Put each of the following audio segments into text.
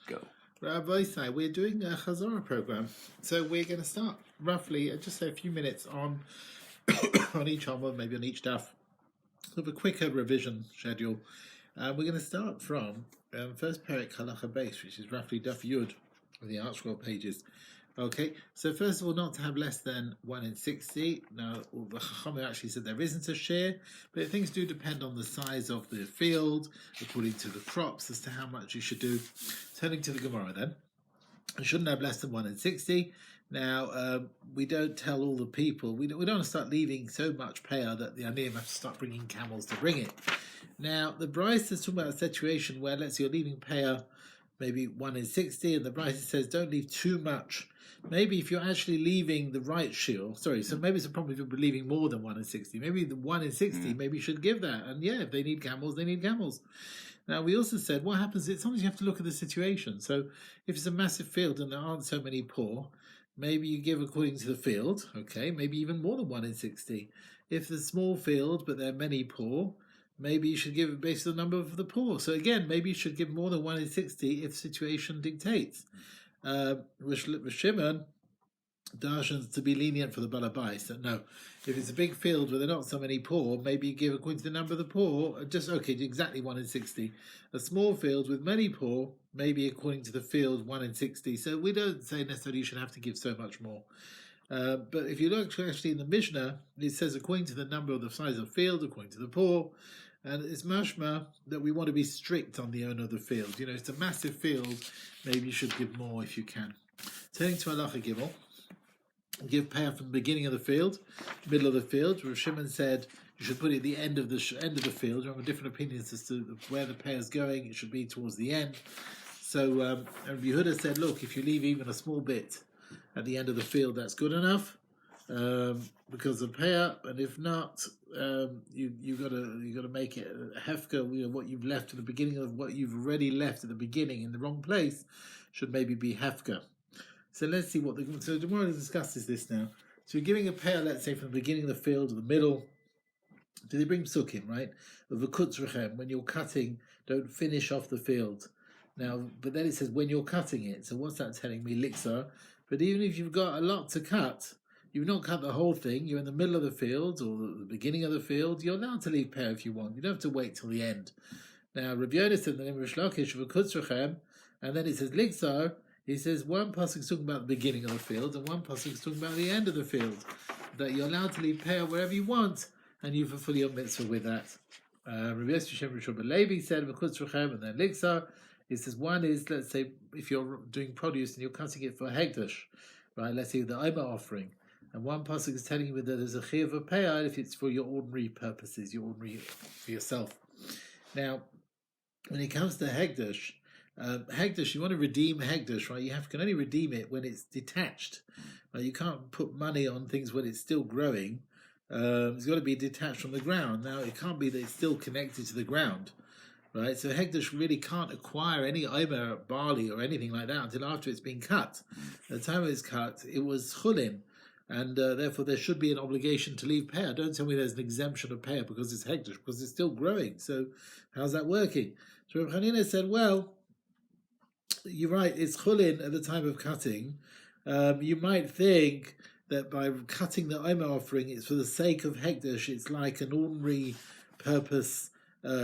Go. Rabbi, we're doing a Chazarah program, so we're going to start roughly just a few minutes on on each Amud, maybe on each Daf, with a quicker revision schedule. We're going to start from first Perek Halacha base, which is roughly Daf Yud, with the ArtScroll pages. Okay, so first of all, not to have less than 1 in 60. Now, the Chacham actually said there isn't a share, but things do depend on the size of the field, according to the crops, as to how much you should do. Turning to the Gemara then, you shouldn't have less than 1 in 60. Now, we don't tell all the people, we don't want to start leaving so much peah that the Aniyim have to start bringing camels to bring it. Now, the Bryce is talking about a situation where, let's say you're leaving peah maybe 1 in 60, and the Bryce says don't leave too much. Maybe if you're actually leaving the right shield, so maybe it's a problem if you're leaving more than 1 in 60. Maybe the 1 in 60, maybe you should give that. And yeah, if they need camels, they need camels. Now, we also said what happens is sometimes you have to look at the situation. So if it's a massive field and there aren't so many poor, maybe you give according to the field, okay, maybe even more than 1 in 60. If it's a small field but there are many poor, maybe you should give it based on the number of the poor. So again, maybe you should give more than 1 in 60 if the situation dictates. Shimon darshans to be lenient for the balabais. That no, if it's a big field where there are not so many poor, maybe you give according to the number of the poor, just okay, exactly 1 in 60. A small field with many poor, maybe according to the field 1 in 60. So we don't say necessarily you should have to give so much more. But if you look actually in the Mishnah, it says according to the number of the size of the field, according to the poor, and it's mashma that we want to be strict on the owner of the field. You know, it's a massive field, maybe you should give more if you can. Turning to Halacha Gimel, give peah from the beginning of the field, middle of the field. Rav Shimon said you should put it at the end of the field. There are different opinions as to where the peah is going. It should be towards the end. So Rabbi Yehuda said, look, if you leave even a small bit at the end of the field, that's good enough because of peah, and if not, you got to make it a hefka. You know, what you've left at the beginning of what you've already left at the beginning in the wrong place should maybe be hefka. So let's see what the Gemara discusses this now. So you're giving a peah, let's say from the beginning of the field to the middle. Do they bring psukim, right? When you're cutting, don't finish off the field. Now, but then it says when you're cutting it. So what's that telling me? Liksar. But even if you've got a lot to cut, you've not cut the whole thing, you're in the middle of the field or the beginning of the field, you're allowed to leave peah if you want. You don't have to wait till the end. Now, Rabbi Yonis said the name of Rishlakish, and then it says Liksar. He says one pasuk is talking about the beginning of the field and one pasuk is talking about the end of the field. That you're allowed to leave peah wherever you want, and you fulfill your mitzvah with that. Rabbi Yosef Levi said and then Liksar. He says one is, let's say, if you're doing produce and you're cutting it for hegdash, right? Let's say the Omer offering, and one pasuk is telling you that there's a chiyuv of peah if it's for your ordinary purposes, your ordinary for yourself. Now, when it comes to hegdash, you want to redeem hegdash, right? You can only redeem it when it's detached. Right? You can't put money on things when it's still growing. It's got to be detached from the ground. Now, it can't be that it's still connected to the ground. Right, so hegdash really can't acquire any omer, barley, or anything like that until after it's been cut. At the time it was cut, it was chulin, and therefore there should be an obligation to leave peah. Don't tell me there's an exemption of peah because it's hegdash, because it's still growing. So how's that working? So Rav Chanina said, well, you're right, it's chulin at the time of cutting. You might think that by cutting the omer offering, it's for the sake of hegdash. It's like an ordinary purpose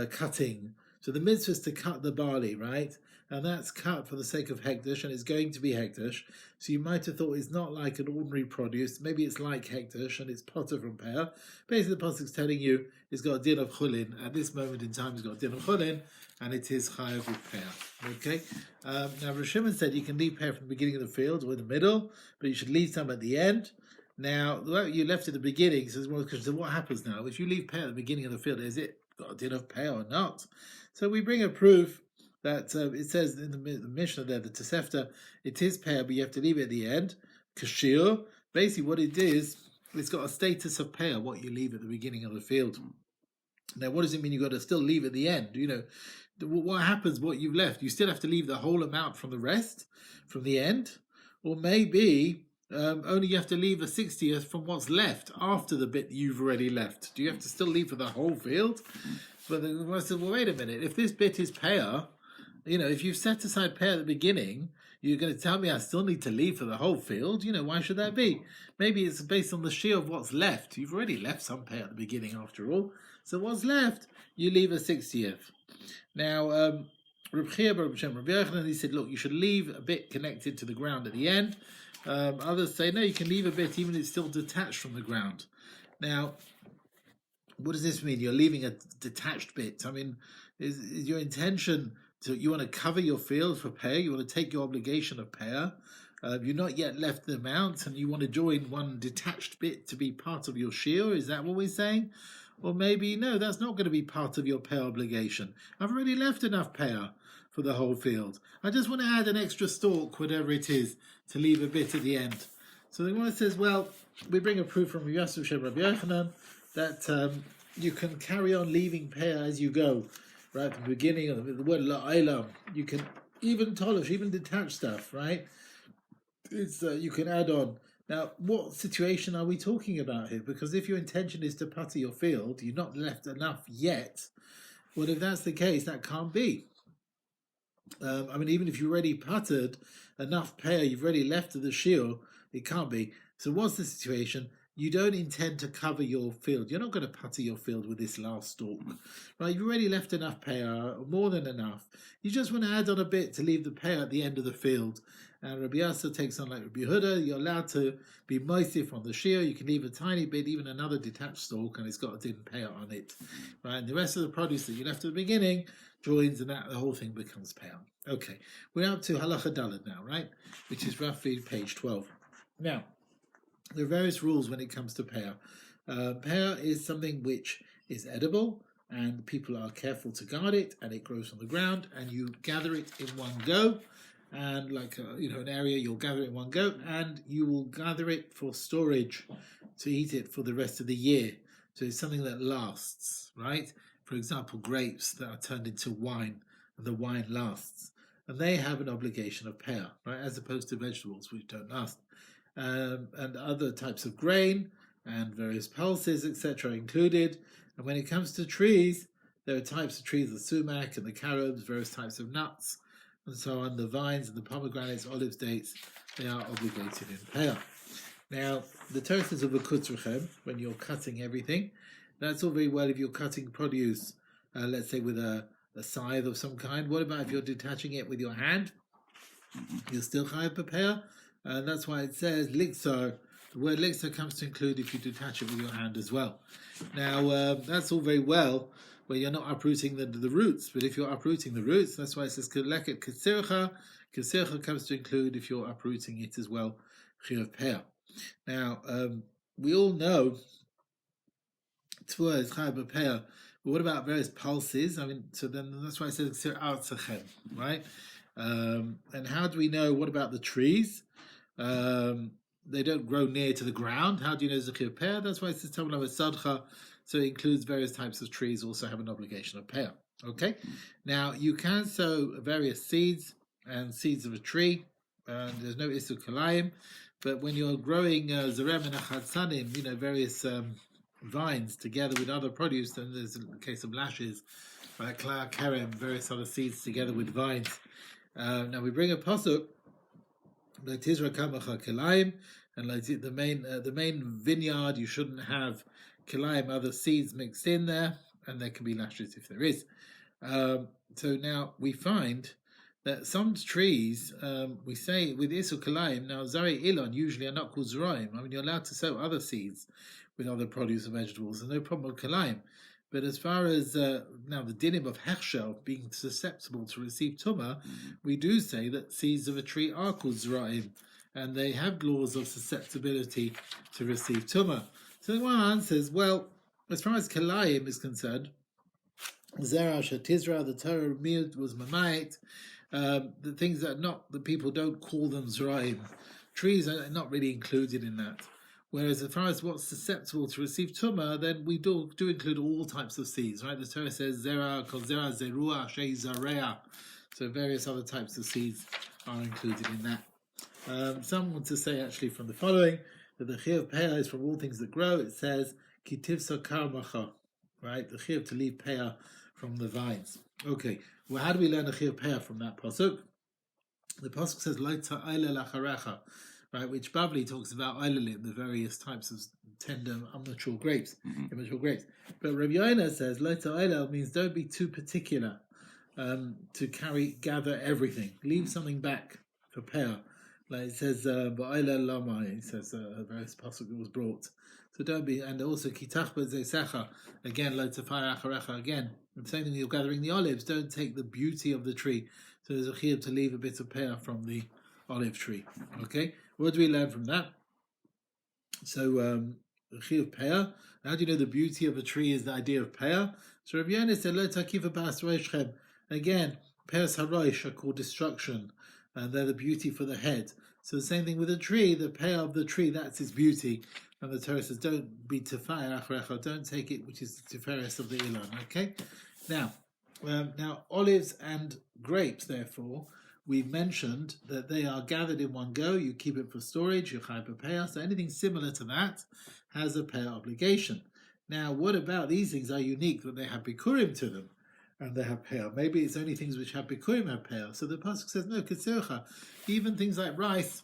cutting. So the mitzvah is to cut the barley, right? And that's cut for the sake of hegdash, and it's going to be hegdash. So you might have thought it's not like an ordinary produce. Maybe it's like hegdash, and it's potter from peah. Basically, the pasuk is telling you it's got a din of chulin. At this moment in time, it's got a din of chulin, and it is chayav with peah. Okay? Now, Rav Shimon said you can leave peah from the beginning of the field or in the middle, but you should leave some at the end. Now, the way you left at the beginning, so what happens now? If you leave peah at the beginning of the field, is it got a din of peah or not? So we bring a proof that it says in the Mishnah there, the Tosefta, it is peah, but you have to leave it at the end. Kashir, basically what it is, it's got a status of peah, what you leave at the beginning of the field. Now, what does it mean you've got to still leave at the end? You know, what happens, what you've left? You still have to leave the whole amount from the rest, from the end? Or maybe only you have to leave a 60th from what's left after the bit you've already left. Do you have to still leave for the whole field? But then I said, well, wait a minute. If this bit is peah, if you've set aside peah at the beginning, you're going to tell me I still need to leave for the whole field. Why should that be? Maybe it's based on the shear of what's left. You've already left some peah at the beginning, after all. So what's left, you leave a 60th. Now, Rabbi Yochanan, he said, look, you should leave a bit connected to the ground at the end. Others say, no, you can leave a bit even if it's still detached from the ground. Now, what does this mean? You're leaving a detached bit. I mean, is your intention you want to cover your field for peah? You want to take your obligation of peah? You're not yet left the amount, and you want to join one detached bit to be part of your shear? Is that what we're saying? Or maybe, no, that's not going to be part of your peah obligation. I've already left enough peah for the whole field. I just want to add an extra stalk, whatever it is, to leave a bit at the end. So the Gemara says, well, we bring a proof from Rabbi Yochanan that you can carry on leaving peah as you go. Right at the beginning of the word la'aylam, you can even tolish, even detach stuff, right? It's you can add on. Now, what situation are we talking about here? Because if your intention is to putter your field, you've not left enough yet. Well, if that's the case, that can't be. Even if you already puttered enough peah, you've already left to the shiur, it can't be. So what's the situation? You don't intend to cover your field. You're not going to putter your field with this last stalk. Right? You've already left enough peah, more than enough. You just want to add on a bit to leave the peah at the end of the field. And Rabbi Yasser takes on like Rabbi Yehuda. You're allowed to be moisif on the shear. You can leave a tiny bit, even another detached stalk, and it's got a din peah on it. Right? And the rest of the produce that you left at the beginning joins, and that the whole thing becomes peah. Okay, we're up to halacha daled now, right? Which is roughly page 12. Now, there are various rules when it comes to peah. Peah is something which is edible, and people are careful to guard it, and it grows on the ground, and you gather it in one go, and like an area, you'll gather it in one go, and you will gather it for storage to eat it for the rest of the year. So it's something that lasts, right? For example, grapes that are turned into wine, and the wine lasts, and they have an obligation of peah, right, as opposed to vegetables which don't last. And other types of grain and various pulses, etc., included. And when it comes to trees, there are types of trees, the sumac and the carobs, various types of nuts, and so on, the vines and the pomegranates, olive dates, they are obligated in peah. Now, the Torah says of a kutzrechem, when you're cutting everything, that's all very well if you're cutting produce, let's say with a scythe of some kind. What about if you're detaching it with your hand? You're still chayav peah. And that's why it says liksar. The word liksar comes to include if you detach it with your hand as well. Now, that's all very well where you're not uprooting the roots, but if you're uprooting the roots, that's why it says leket kesircha. Kesircha comes to include if you're uprooting it as well, chayav peah. Now, we all know Tvua is chayav peah, but what about various pulses? So then that's why it says ksir artzachem, right? And how do we know? What about the trees? They don't grow near to the ground. How do you know Zechir peah? That's why it says Tamil Sadcha. So it includes various types of trees also have an obligation of peah. Okay? Now, you can sow various seeds and seeds of a tree. There's no Isur Kalayim. But when you're growing Zarem and Achadsanim, various vines together with other produce, then there's the case of lashes, like Kla, Kerem, various other seeds together with vines. Now, we bring a pasuk. And like the main vineyard, you shouldn't have kilayim, other seeds mixed in there, and there can be lashes if there is. So now we find that some trees, we say with Isur Kalayim, now Zarei Ilon usually are not called Zeraim. You're allowed to sow other seeds with other produce and vegetables, and no problem with Kalayim. But as far as now the dinim of hechshel being susceptible to receive tumah, we do say that seeds of a tree are called zra'im, and they have laws of susceptibility to receive tumah. So the one answers, well, as far as kalayim is concerned, zera shatizra, the Torah was mamayit, the things that the people don't call them zra'im. Trees are not really included in that. Whereas as far as what's susceptible to receive tumah, then we do include all types of seeds, right? The Torah says zera, kol zera, zerua, shei zarea. So various other types of seeds are included in that. Some want to say actually from the following, that the chayav peah is from all things that grow. It says, kitiv sakar macha, right? The chayav to leave peah from the vines. Okay, Well, how do we learn a chiyuv peah from that pasuk? The pasuk says lo ta'ila lacharecha, right? Which Bavli talks about ilalim, the various types of tender, immature grapes. But Rabbi Yonah says lo ta'ila means don't be too particular to gather everything. Leave something back for peah. Like it says, ba'ila lama. It says various pasuk that was brought. So don't be, and also kitach b'zeisecha, again lo tafar acharecha, again the same thing. You're gathering the olives. Don't take the beauty of the tree. So there's a chiyuv to leave a bit of peah from the olive tree. Okay, what do we learn from that? So the chiyuv peah. How do you know the beauty of a tree is the idea of peah? So Rabbi Yonah said lo takiva ba'as roishchem. Again, peahs harosh are called destruction, and they're the beauty for the head. So the same thing with a tree. The peah of the tree, that's its beauty. And the Torah says, don't be tefayar achrecha, don't take it, which is the tiferes of the ilan. Okay? Now, olives and grapes, therefore, we've mentioned that they are gathered in one go. You keep it for storage, you chai peah. So anything similar to that has a peah obligation. Now, what about these things are unique that they have bikurim to them? And they have peah. Maybe it's only things which have bikurim have peah. So the pasuk says, no, ketzercha, even things like rice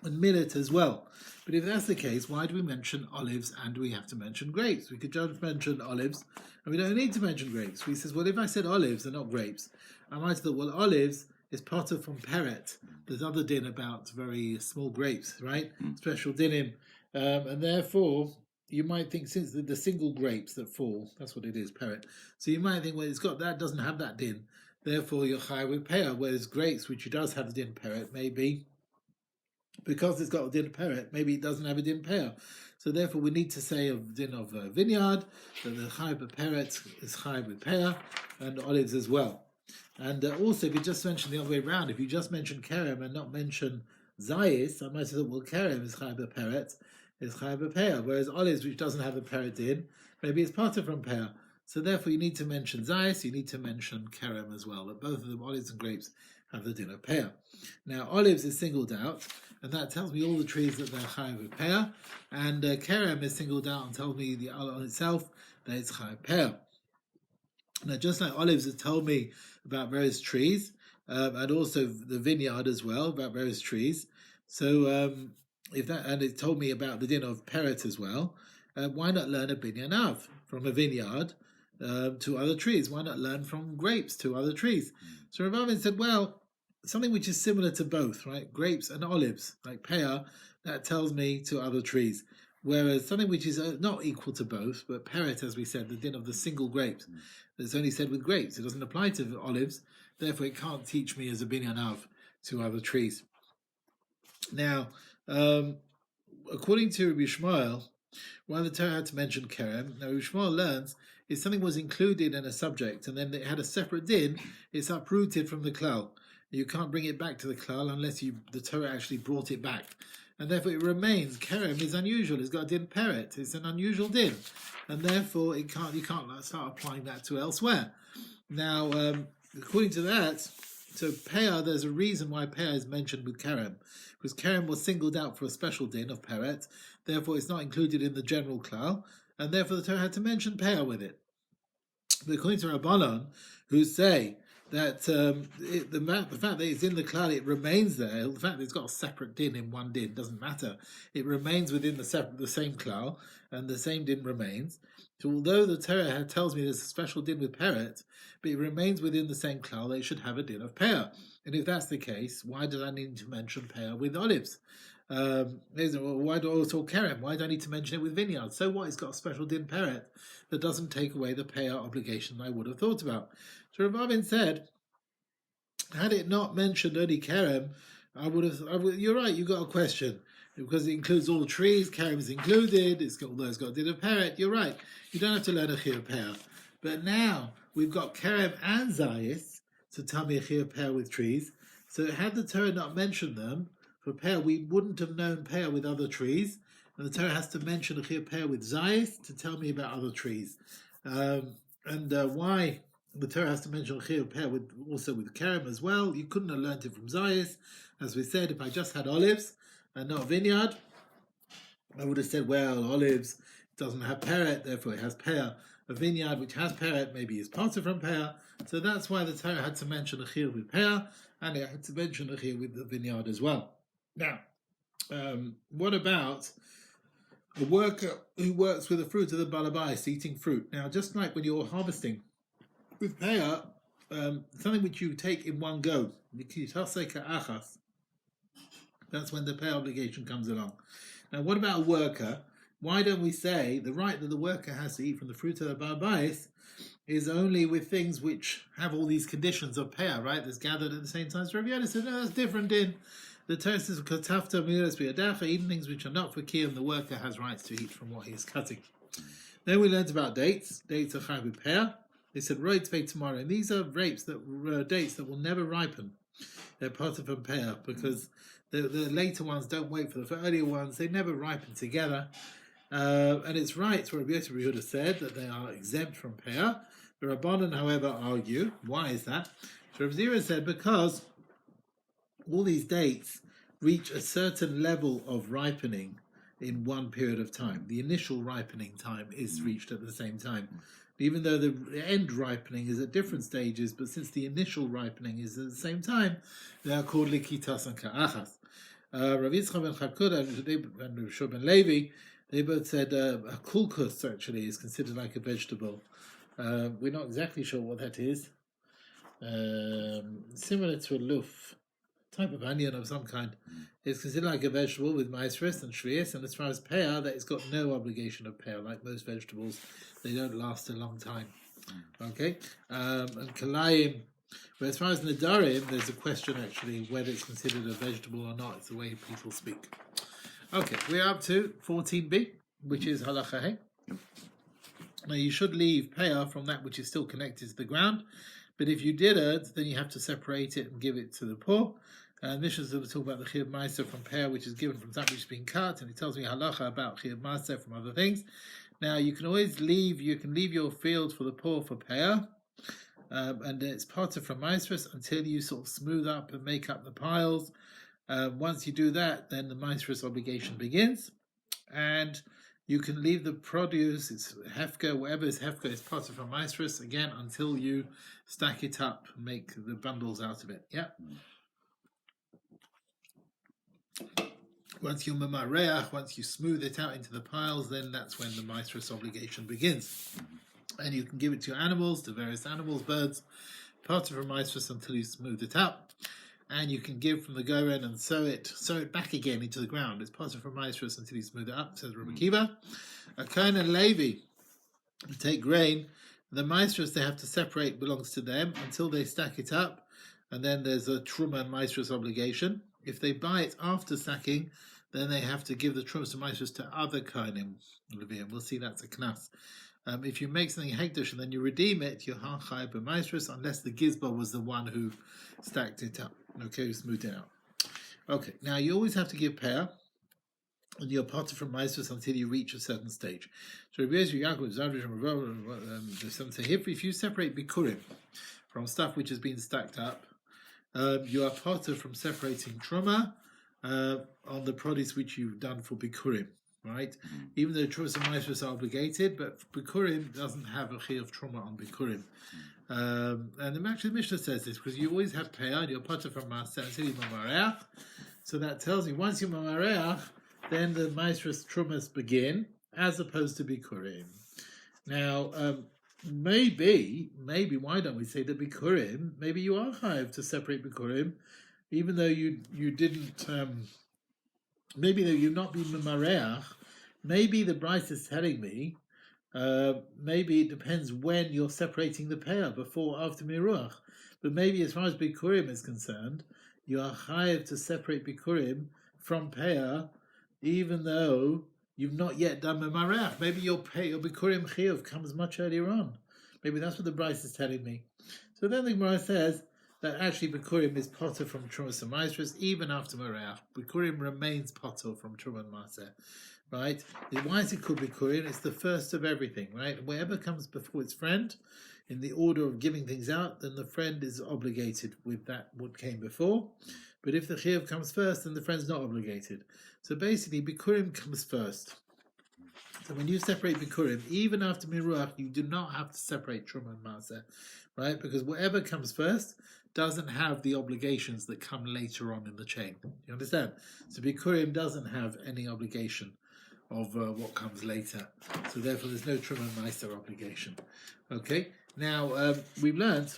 and millet as well. But if that's the case, why do we mention olives and we have to mention grapes? We could just mention olives and we don't need to mention grapes. He says, well, if I said olives and not grapes, I might have thought, well, olives is potter from peret. There's other din about very small grapes, right? Special dinim. And therefore, you might think since the single grapes that fall, that's what it is, peret. So you might think, well, it's got that, doesn't have that din. Therefore, you're high with peah. Whereas grapes, which it does have the din peret, maybe because it's got a din peret, maybe it doesn't have a din peah. So therefore, we need to say of din of vineyard that the chai peret is chai with peah, and olives as well. And also, if you just mention the other way around, if you just mention kerem and not mention zayis, I might have thought, well, kerem is chai peret, is chai peah, whereas olives, which doesn't have a peret din, maybe it's parted from peah. So therefore, you need to mention zayis, you need to mention kerem as well. That both of them, olives and grapes, have the din of peah. Now, olives is singled out, and that tells me all the trees that they're chai with peah, and kerem is singled out and tells me the on itself that it's chai peah. Now, just like olives has told me about various trees, and also the vineyard as well about various trees. So if that, and it told me about the din of peret as well. Why not learn a binyanav from a vineyard to other trees? Why not learn from grapes to other trees? So Rabbi said, well, something which is similar to both, right? Grapes and olives, like peah, that tells me to other trees. Whereas something which is not equal to both, but peret, as we said, the din of the single grapes, it's only said with grapes. It doesn't apply to olives. Therefore, it can't teach me as a binyanav to other trees. Now, according to Rabbi Shmuel, why the Torah had to mention kerem, now Rabbi Shmuel learns if something was included in a subject and then it had a separate din, it's uprooted from the klal. You can't bring it back to the klal unless the Torah actually brought it back. And therefore it remains, kerem is unusual, it's got a din peret, it's an unusual din. And therefore you can't start applying that to elsewhere. Now, according to that, so peah, there's a reason why peah is mentioned with kerem. Because kerem was singled out for a special din of peret, therefore it's not included in the general klal, and therefore the Torah had to mention peah with it. But according to Rabbanon, who say that the fact that it's in the klal, it remains there. The fact that it's got a separate din in one din doesn't matter. It remains within the same klal, and the same din remains. So although the Torah tells me there's a special din with peret, but it remains within the same klal, they should have a din of peah. And if that's the case, why did I need to mention peah with olives? Why do I also kerem? Why do I need to mention it with vineyards? So what? It's got a special din peret that doesn't take away the peah obligation I would have thought about. So Rabbi said, had it not mentioned only kerem, you're right, you got a question. Because it includes all the trees, kerem is included, although it's got a din of peret, you're right. You don't have to learn a chiyuv peah. But now we've got kerem and zayis, so tell me a chiyuv peah with trees. So had the Torah not mentioned them, for peah, we wouldn't have known peah with other trees, and the Torah has to mention a chiyuv peah with zayis to tell me about other trees. Why the Torah has to mention a chiyuv peah also with kerem as well? You couldn't have learned it from zayis. As we said, if I just had olives and not a vineyard, I would have said, well, olives doesn't have peret, therefore it has peah. a vineyard which has peah maybe is potter from peah. So that's why the Torah had to mention a chiyuv with peah, and it had to mention a chiyuv with the vineyard as well. Now, what about a worker who works with the fruit of the balabais, eating fruit? Now, just like when you're harvesting with peah, something which you take in one go, that's when the pay obligation comes along. Now, what about a worker? Why don't we say the right that the worker has to eat from the fruit of the balabais is only with things which have all these conditions of peah, right? That's gathered at the same time. So Rabbi said, no, that's different in the Torah says, even things which are not for kiyum, the worker has rights to eat from what he is cutting. Then we learned about dates. Dates are chayv with peah. They said, roitzvei tomorrow. And these are dates that will never ripen. They're part of a peah because the later ones don't wait for the earlier ones. They never ripen together. And it's right, what Rabbi Yehuda said, that they are exempt from peah. The Rabbanan, however, argue. Why is that? So Rabbi Zira said, because all these dates reach a certain level of ripening in one period of time. The initial ripening time is reached at the same time. Even though the end ripening is at different stages, but since the initial ripening is at the same time, they are called likitas and ka'achas. Rav Yitzchok ben Chakuda and Rav Shua ben Levi, they both said a kulkus actually is considered like a vegetable. We're not exactly sure what that is. Similar to a luf, type of onion of some kind. It's considered like a vegetable with maisris and shvius, and as far as peah, that it's got no obligation of peah, like most vegetables. They don't last a long time. Okay? And kalayim, but as far as nadarim, there's a question actually whether it's considered a vegetable or not. It's the way people speak. Okay, we're up to 14b, which is halacha hey. Now you should leave peah from that which is still connected to the ground, but if you didn't, then you have to separate it and give it to the poor. And Mishnah will talk about the chiyuv ma'aser from peah, which is given from that which is being cut, and he tells me halacha about chiyuv ma'aser from other things. Now you can always leave your field for the poor for peah, and it's parted from maasros until you sort of smooth up and make up the piles. Once you do that, then the maasros obligation begins, and you can leave the produce, it's hefka, whatever is hefka, is parted from maasros again until you stack it up, make the bundles out of it. Yeah. Once you mamareach, once you smooth it out into the piles, then that's when the maasros obligation begins. And you can give it to your animals, to various animals, birds, part of a maasros until you smooth it out. And you can give from the goren and sow it back again into the ground. It's part of a maasros until you smooth it up, says Rabbi Kiva. A Cohen and Levi take grain. The maasros they have to separate belongs to them until they stack it up. And then there's a truma and maasros obligation. If they buy it after stacking, then they have to give the trumas and maasros to other kohanim. We'll see that's a knas. If you make something hekdesh and then you redeem it, you're hachai b'maasros, unless the gizbar was the one who stacked it up. Okay, who smoothed it out. Okay, now you always have to give peah, and you're parted from maasros until you reach a certain stage. So if you separate bikurim from stuff which has been stacked up, you are parted from separating truma on the produce which you've done for bikurim, right? Even though trumas and maasros are obligated, but bikurim doesn't have a chiyuv of truma on bikurim. And the Mishnah says this because you always have peah, and you're parted from maaseh until you mamareach. So that tells me once you mamareach, then the maasros trumas begin, as opposed to bikurim. Now, maybe, why don't we say that bikurim, maybe you are chayav to separate bikurim, even though you didn't, maybe though you've not been mamareach, maybe the Bryce is telling me, maybe it depends when you're separating the peah, before or after miruach. But maybe as far as bikurim is concerned, you are chayav to separate bikurim from peah, even though you've not yet done mamareach. Maybe your bikurim chiyuv comes much earlier on. Maybe that's what the Bryce is telling me. So then the Gemara says that actually bikurim is potter from trumas and maasros even after mareach. Bikurim remains potter from truma and maaseh, right? Why is it called bikurim? It's the first of everything, right? Whatever comes before its friend, in the order of giving things out, then the friend is obligated with that what came before. But if the chiyuv comes first, then the friend's not obligated. So basically, bikurim comes first. So when you separate Bikurim, even after Miruach, you do not have to separate Truma and Maaseh, right? Because whatever comes first doesn't have the obligations that come later on in the chain. You understand? So Bikurim doesn't have any obligation of what comes later. So therefore there's no Truma and Maaseh obligation. Okay? Now, we've learned,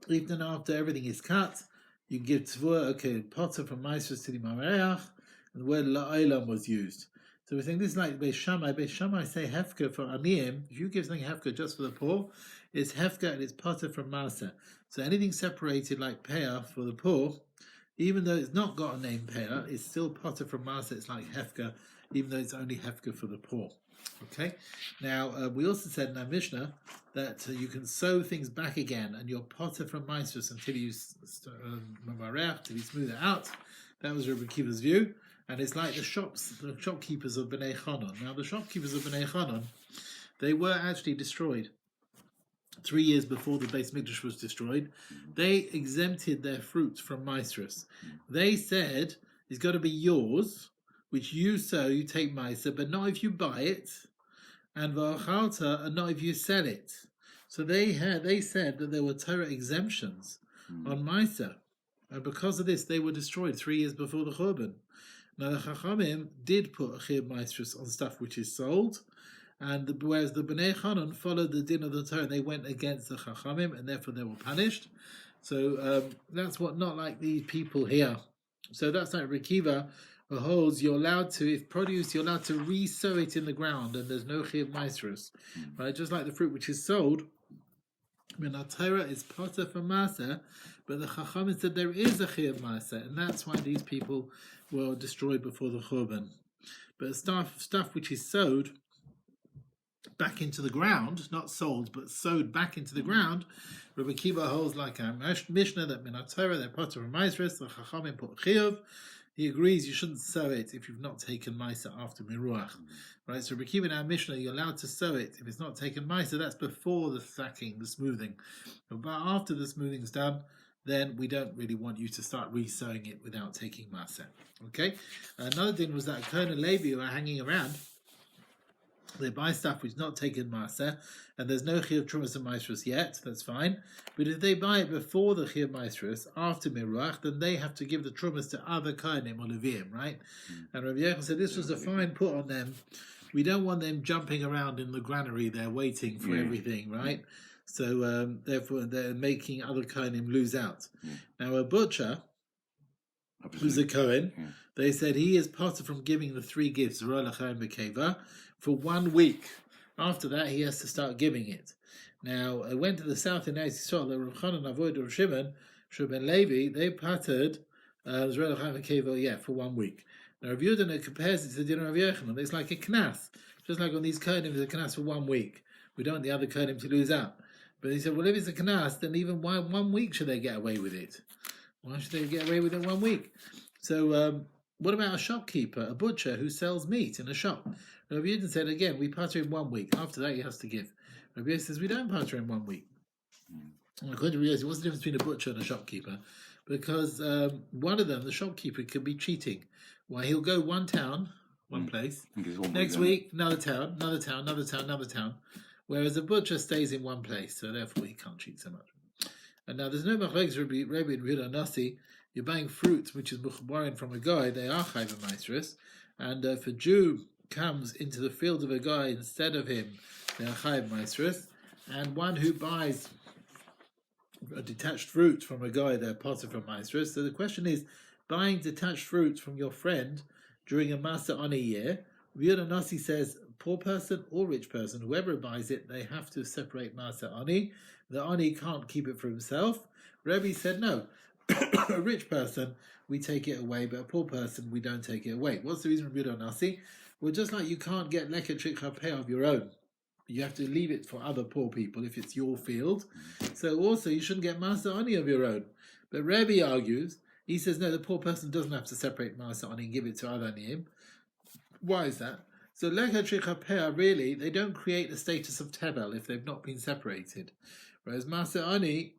even after everything is cut, you can give Tvua, okay, Potter from Maaseh to the Mareach, and the word La'olam was used. So we're saying this is like Beis Shammai. Beis Shammai say Hefka for Aniyim. If you give something Hefka just for the poor, it's Hefka and it's Potter from Maaseh. So anything separated like Peah for the poor, even though it's not got a name Peah, it's still Potter from Maaseh. It's like Hefka, even though it's only Hefka for the poor. Okay. Now we also said in our Mishnah that you can sew things back again, and you're Potter from Maaseh until you smooth it out. That was Rabbi Akiva's view. And it's like the shopkeepers of Bnei Chanan. Now, the shopkeepers of Bnei Chanan, they were actually destroyed 3 years before the Beis Mikdash was destroyed. They exempted their fruits from Maasros. They said, it's got to be yours, which you sow, you take Maaser, but not if you buy it, and V'achalta, and not if you sell it. So they said that there were Torah exemptions on Maaser. And because of this, they were destroyed 3 years before the Churban. Now the Chachamim did put a Chiyuv Maasros on stuff which is sold, and whereas the Bnei Chanan followed the din of the Torah, they went against the Chachamim, and therefore they were punished. So that's what not like these people here. So that's like Rekiva holds you're allowed to, if produce, you're allowed to re-sow it in the ground, and there's no Chiyuv Maasros, right? Just like the fruit which is sold. Torah is potter for Maaseh, but the Chachamim said there is a Chiyuv Maaseh, and that's why these people were destroyed before the Churban. But stuff which is sowed back into the ground, not sold, but sowed back into the ground, Rabbi Akiva holds like a Mishnah that Min Torah, they're potter for Maaseh, the Chachamim put Chiyuv. He agrees you shouldn't sow it if you've not taken Maaseh after Miruach. Right, so Rabbi Akiva in our Mishnah, you're allowed to sow it if it's not taken Maaseh. That's before the sacking, the smoothing. But after the smoothing's done, then we don't really want you to start re-sowing it without taking Maaseh. Okay? Another thing was that Cohen and Levi who are hanging around, they buy stuff which is not taken Maaseh, and there's no Chiyuv Trumas and Maasros yet, that's fine. But if they buy it before the Chiyuv Maasros, after Miruach, then they have to give the Trumas to other Kohanim or Leviim, right? And Rabbi Yechon said this was a fine put on them. We don't want them jumping around in the granary there waiting for everything, right? So therefore they're making other Kohanim lose out. Now a butcher, who's a Kohen, they said he is parted from giving the 3 gifts, for 1 week. After that, he has to start giving it. Now, I went to the south in Yisrael, the Rav Chanan Avoid Rav Shimon Levi, they pattered for 1 week. Now, Rav Yehuda compares it to the dinner of Yochanan. It's like a knas. Just like on these Kohanim, there's a knas for 1 week. We don't want the other Kohanim to lose out. But he said, well, if it's a knas, then even 1 week should they get away with it? Why should they get away with it 1 week? So, what about a shopkeeper, a butcher who sells meat in a shop? Rabbi Yehuda said, again, we patter in 1 week. After that, he has to give. Rabbi Yehuda says, we don't patter in 1 week. And according to Rabbi Yehuda, what's the difference between a butcher and a shopkeeper? Because one of them, the shopkeeper, could be cheating. Well, he'll go one town, one place. Next week, another town, another town, another town, another town. Whereas a butcher stays in one place, so therefore he can't cheat so much. And now there's no machlokes Rabbi and Yehuda Nasi. You're buying fruit which is borrowed from a guy, they are chayv maasros. And if a Jew comes into the field of a guy instead of him, they are chayv maasros. And one who buys a detached fruit from a guy, they're potter from maasros. So the question is, buying detached fruit from your friend during a Maaseh on a year, Yehuda Nasi says, poor person or rich person, whoever buys it, they have to separate Maaseh Ani. The Ani can't keep it for himself. Rabbi said, no, a rich person, we take it away, but a poor person, we don't take it away. What's the reason for Yehuda Nasi? Well, just like you can't get leket shikha peh of your own. You have to leave it for other poor people if it's your field. So also, you shouldn't get Maaseh Ani of your own. But Rabbi argues, he says, no, the poor person doesn't have to separate Maaseh Ani and give it to other Aniyim. Why is that? So leket shikha peh, really, they don't create the status of tebel if they've not been separated. Whereas Maaseh Ani,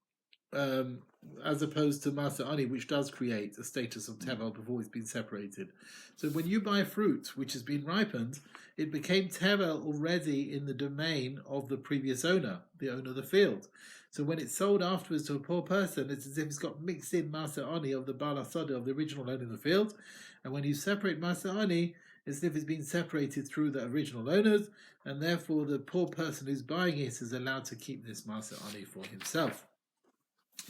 as opposed to Maser Ani, which does create a status of Tevel before it's been separated. So when you buy fruit which has been ripened, it became Tevel already in the domain of the previous owner, the owner of the field. So when it's sold afterwards to a poor person, it's as if it's got mixed in Maser Ani of the Baal Asada, of the original owner of the field. And when you separate Maser Ani, it's as if it's been separated through the original owners, and therefore the poor person who's buying it is allowed to keep this Maser Ani for himself.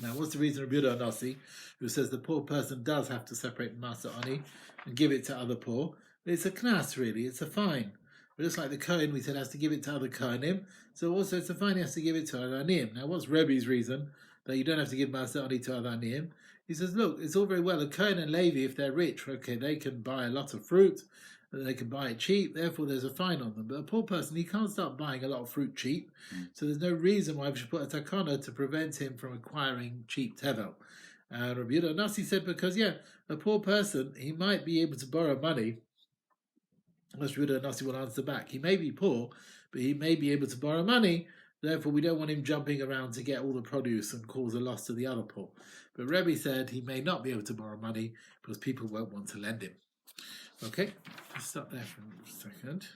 Now, what's the reason of Rabbi Nasi, who says the poor person does have to separate Maser Ani and give it to other poor? It's a knas, really. It's a fine. But just like the Cohen, we said has to give it to other Kohanim. So also it's a fine, he has to give it to other Aniyim. Now, what's Rebbe's reason that you don't have to give Maser Ani to other Aniyim? He says, look, it's all very well. A Cohen and Levi, if they're rich, okay, they can buy a lot of fruit. They can buy it cheap, therefore there's a fine on them. But a poor person, he can't start buying a lot of fruit cheap, so there's no reason why we should put a takana to prevent him from acquiring cheap tevel. Rabbi Yehuda Nasi said, because a poor person, he might be able to borrow money. Rabbi Yehuda Nasi will answer back. He may be poor, but he may be able to borrow money. Therefore, we don't want him jumping around to get all the produce and cause a loss to the other poor. But Rabbi said he may not be able to borrow money because people won't want to lend him. Okay, let's stop there for a second.